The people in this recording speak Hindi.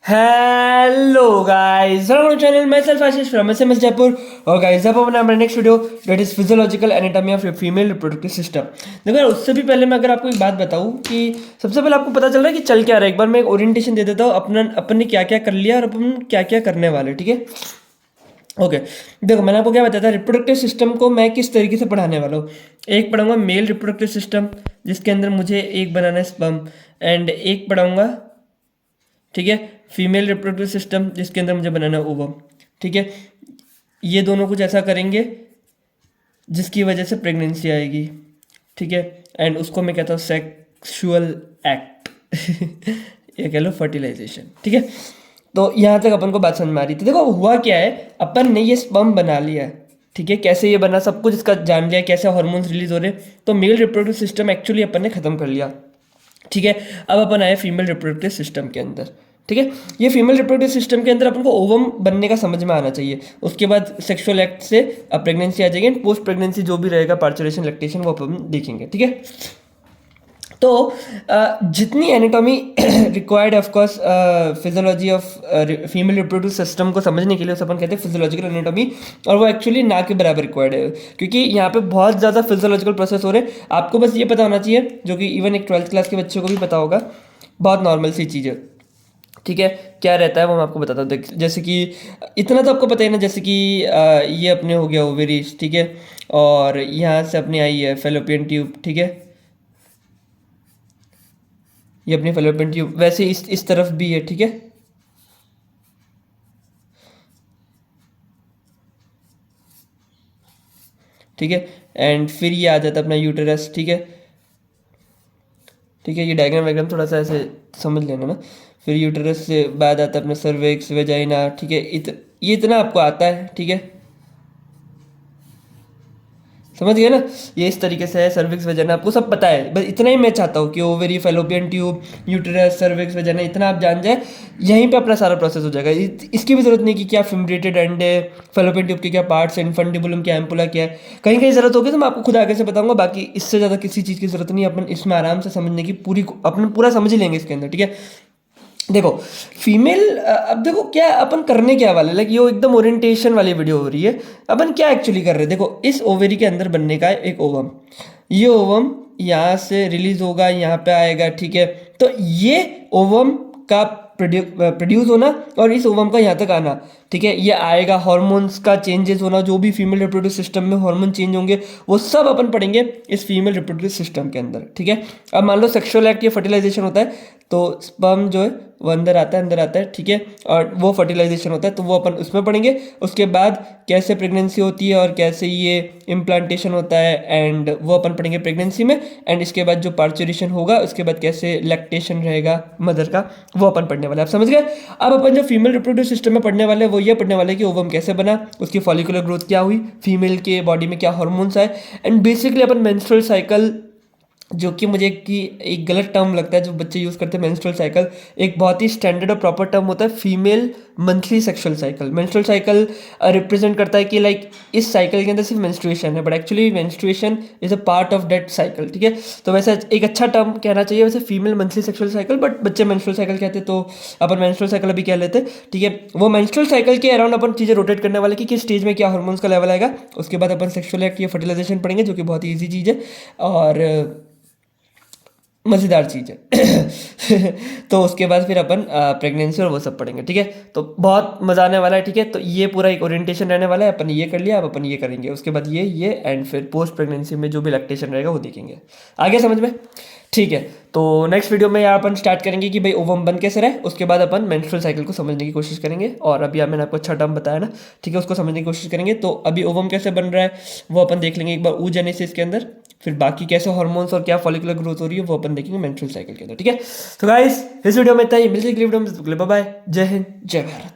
Hello guys, welcome to channel myself Ashish from SMS Jaipur. और गाइस अब अपना हमारा next video that is physiological anatomy of female reproductive system. देखो यार, उससे भी पहले मैं अगर आपको एक बात बताऊं कि सबसे पहले आपको पता चल रहा है कि चल क्या रहा है। एक बार मैं एक ओरिएंटेशन दे देता हूँ अपना, अपन ने क्या क्या कर लिया और अपन क्या क्या करने वाले। ठीक है, ओके। देखो, मैंने आपको क्या बताया था, रिप्रोडक्टिव सिस्टम को मैं किस तरीके से पढ़ाने वाला हूँ। एक पढ़ाऊंगा मेल रिप्रोडक्टिव सिस्टम, जिसके अंदर मुझे एक बनाना है स्पर्म, एंड एक पढ़ाऊंगा, ठीक है, फीमेल रिप्रोडक्टिव सिस्टम, जिसके अंदर मुझे बनाना है ओवम। ठीक है, ये दोनों कुछ ऐसा करेंगे जिसकी वजह से प्रेगनेंसी आएगी। ठीक है, एंड उसको मैं कहता हूँ सेक्सुअल एक्ट ये कह लो फर्टिलाइजेशन। ठीक है, तो यहाँ तक अपन को बात समझ में आ रही थी। देखो हुआ क्या है, अपन ने ये स्पर्म बना लिया है। ठीक है, कैसे ये बना सब कुछ इसका जान लिया, कैसे हार्मोन्स रिलीज हो रहे हैं। तो मेल रिप्रोडक्टिव सिस्टम एक्चुअली अपन ने खत्म कर लिया। ठीक है, अब अपन आए फीमेल रिप्रोडक्टिव सिस्टम के अंदर। ठीक है, ये फीमेल रिप्रोडक्टिव सिस्टम के अंदर अपन को ओवम बनने का समझ में आना चाहिए। उसके बाद सेक्सुअल एक्ट से प्रेगनेंसी आ जाएगी, पोस्ट प्रेगनेंसी जो भी रहेगा पार्चुलेशन लैक्टेशन वो अपन देखेंगे। ठीक है, तो जितनी एनाटॉमी रिक्वायर्ड है of course physiology of female reproductive system को समझने के लिए उसे अपन कहते हैं फिजियोलॉजिकल एनाटॉमी, और वो एक्चुअली ना के बराबर रिक्वायर्ड है, क्योंकि यहाँ पे बहुत ज़्यादा फिजियोलॉजिकल प्रोसेस हो रहे हैं। आपको बस ये पता होना चाहिए, जो कि इवन एक 12th क्लास के बच्चों को भी पता होगा, बहुत नॉर्मल सी चीज़ है। ठीक है, क्या रहता है वो मैं आपको बताता हूँ। जैसे कि इतना तो आपको पता ही ना, जैसे कि ये अपने हो गया ओवेरीज। ठीक है, और यहाँ से अपनी आई है फेलोपियन ट्यूब। ठीक है, ये अपनी फेलोपियन ट्यूब, वैसे इस तरफ भी है। ठीक है, ठीक है, एंड फिर ये आ जाता है अपना यूटेरस। ठीक है, ठीक है, ये डायग्राम वायग्राम थोड़ा सा ऐसे समझ लेना ना। फिर यूटेरस से बाद आता है अपना सर्विक्स वेजाइना। ठीक है, ये इतना आपको आता है। ठीक है, समझ गए ना, ये इस तरीके से है। सर्विक्स वेजाइना आपको सब पता है, बस इतना ही मैं चाहता हूँ कि ovary fallopian tube uterus cervix vagina इतना आप जान जाए, यहीं पे अपना सारा प्रोसेस हो जाएगा। इसकी भी जरूरत नहीं कि क्या फिम्ब्रेटेड एंड है, फेलोपियन ट्यूब के क्या पार्ट्स हैं, इन्फंडिबुलम क्या, एम्पुला क्या है। कहीं कहीं जरूरत होगी तो मैं आपको खुद आगे से बताऊंगा, बाकी इससे ज़्यादा किसी चीज़ की जरूरत नहीं है। अपन इसमें आराम से समझने की पूरी अपन पूरा समझ ही लेंगे इसके अंदर। ठीक है, देखो फीमेल, अब देखो क्या अपन करने क्या वाले, लाइक ये एकदम ओरिएंटेशन वाली वीडियो हो रही है। अपन क्या एक्चुअली कर रहे हैं, देखो इस ओवेरी के अंदर बनने का है एक ओवम। ये ओवम यहाँ से रिलीज होगा, यहाँ पे आएगा। ठीक है, तो ये ओवम का प्रोड्यूस होना और इस ओवम का यहाँ तक आना। ठीक है, ये आएगा, हार्मोन्स का चेंजेस होना, जो भी फीमेल रिप्रोडक्टिव सिस्टम में हार्मोन चेंज होंगे वो सब अपन पढ़ेंगे इस फीमेल रिप्रोडक्टिव सिस्टम के अंदर। ठीक है, अब मान लो सेक्सुअल एक्ट या फर्टिलाइजेशन होता है, तो स्पर्म जो है वो अंदर आता है। ठीक है, और वो फर्टिलाइजेशन होता है, तो वो अपन उसमें पढ़ेंगे। उसके बाद कैसे प्रेगनेंसी होती है और कैसे ये इम्प्लांटेशन होता है, एंड वो अपन पढ़ेंगे प्रेगनेंसी में। एंड इसके बाद जो पार्चुरेशन होगा, उसके बाद कैसे लैक्टेशन रहेगा मदर का, वो अपन पढ़ने वाले। आप समझ गए। अब अपन जो फीमेल रिप्रोडक्टिव सिस्टम में पढ़ने वाले हैं वो ये पढ़ने वाले कि ओवम कैसे बना, उसकी फॉलिकुलर ग्रोथ क्या हुई, फीमेल के बॉडी में क्या हार्मोन्स आए, and basically upon menstrual cycle, जो कि मुझे कि एक गलत टर्म लगता है जो बच्चे यूज़ करते हैं, मेंस्ट्रुअल साइकिल एक बहुत ही स्टैंडर्ड और प्रॉपर टर्म होता है। Female monthly sexual cycle, menstrual cycle represent करता है कि लाइक इस साइकिल के अंदर सिर्फ मेंस्ट्रुएशन है, but actually menstruation is a part of that cycle. ठीक है, तो वैसे एक अच्छा टर्म कहना चाहिए वैसे female monthly sexual cycle, but बच्चे मेंस्ट्रुअल साइकिल कहते हैं, तो अपन मेंस्ट्रुअल साइकिल अभी कह लेते हैं। ठीक है, वो मेंस्ट्रुअल साइकिल के अराउंड अपन चीज़ें रोटेट करने वाले कि किस स्टेज में क्या हार्मोन्स का लेवल आएगा। उसके बाद अपन सेक्सुअल एक्ट या फर्टिलाइजेशन पढ़ेंगे, जो कि बहुत ही ईजी चीज़ है और मज़ेदार चीज़ है तो उसके बाद फिर अपन प्रेगनेंसी और वो सब पढ़ेंगे। ठीक है, तो बहुत मज़ा आने वाला है। ठीक है, तो ये पूरा एक ओरिएंटेशन रहने वाला है। अपन ये कर लिया, अब अपन ये करेंगे, उसके बाद ये एंड फिर पोस्ट प्रेगनेंसी में जो भी लैक्टेशन रहेगा वो देखेंगे। आगे समझ में। ठीक है, तो नेक्स्ट वीडियो में यहाँ अपन स्टार्ट करेंगे कि भाई ओवम बन कैसे रहे, उसके बाद अपन मेंस्ट्रुअल साइकिल को समझने की कोशिश करेंगे। और अभी मैंने आपको अच्छा टर्म बताया ना, ठीक है, उसको समझने की कोशिश करेंगे। तो अभी ओवम कैसे बन रहा है वो अपन देख लेंगे एक बार oogenesis के अंदर, फिर बाकी कैसे हार्मोन्स और क्या फॉलिकुलर ग्रोथ हो रही है वो अपन देखेंगे मेंस्ट्रुअल साइकिल के अंदर। ठीक है, तो गाइस इस वीडियो में इतना ही, मिलते हैं अगली वीडियो में, बाय बाय, जय हिंद जय भारत।